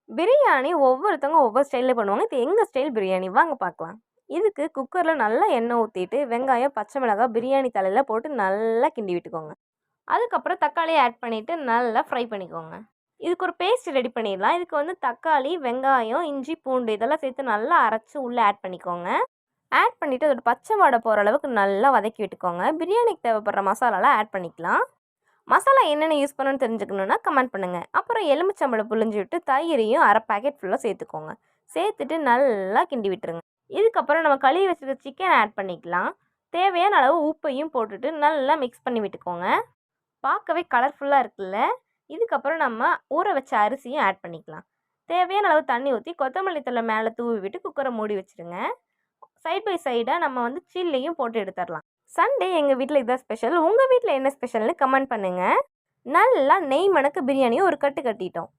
பிரியாணி ஒவ்வொருத்தவங்க ஒவ்வொரு ஸ்டைலில் பண்ணுவாங்க. இது எங்கள் ஸ்டைல் பிரியாணி வாங்க பார்க்கலாம். இதுக்கு குக்கரில் நல்லா எண்ணெய் ஊற்றிட்டு வெங்காயம், பச்சை மிளகாய், பிரியாணி தலையில் போட்டு நல்லா கிண்டி விட்டுக்கோங்க. அதுக்கப்புறம் தக்காளியை ஆட் பண்ணிவிட்டு நல்லா ஃப்ரை பண்ணிக்கோங்க. இதுக்கு ஒரு பேஸ்ட் ரெடி பண்ணிடலாம். இதுக்கு வந்து தக்காளி, வெங்காயம், இஞ்சி, பூண்டு இதெல்லாம் சேர்த்து நல்லா அரைச்சி உள்ளே ஆட் பண்ணிக்கோங்க. ஆட் பண்ணிவிட்டு அதோட பச்சை வாடை போகிற அளவுக்கு நல்லா வதக்கி விட்டுக்கோங்க. பிரியாணிக்கு தேவைப்படுற மசாலாலாம் ஆட் பண்ணிக்கலாம். மசாலா என்னென்ன யூஸ் பண்ணணும்னு தெரிஞ்சுக்கணுன்னா கமெண்ட் பண்ணுங்கள். அப்புறம் எலுமிச்சம்பழம் புழிஞ்சு விட்டு தயிரையும் அரை பேக்கெட் ஃபுல்லாக சேர்த்துக்கோங்க. சேர்த்துட்டு நல்லா கிண்டி விட்டுருங்க. இதுக்கப்புறம் நம்ம கழுவி வச்சுருக்க சிக்கன் ஆட் பண்ணிக்கலாம். தேவையான அளவு உப்பையும் போட்டுட்டு நல்லா மிக்ஸ் பண்ணி விட்டுக்கோங்க. பார்க்கவே கலர்ஃபுல்லாக இருக்குல்ல. இதுக்கப்புறம் நம்ம ஊற வச்ச அரிசியும் ஆட் பண்ணிக்கலாம். தேவையான அளவு தண்ணி ஊற்றி கொத்தமல்லி தழை மேலே தூவி விட்டு குக்கரை மூடி வச்சுருங்க. சைட் பை சைடாக நம்ம வந்து சில்லியும் போட்டு எடுத்துடலாம். சண்டே எங்கள் வீட்டில் இதுதான் ஸ்பெஷல். உங்கள் வீட்டில் என்ன ஸ்பெஷல்னு கமெண்ட் பண்ணுங்கள். நல்லா நெய் மணக்க பிரியாணியை ஒரு கட்டு கட்டிட்டோம்.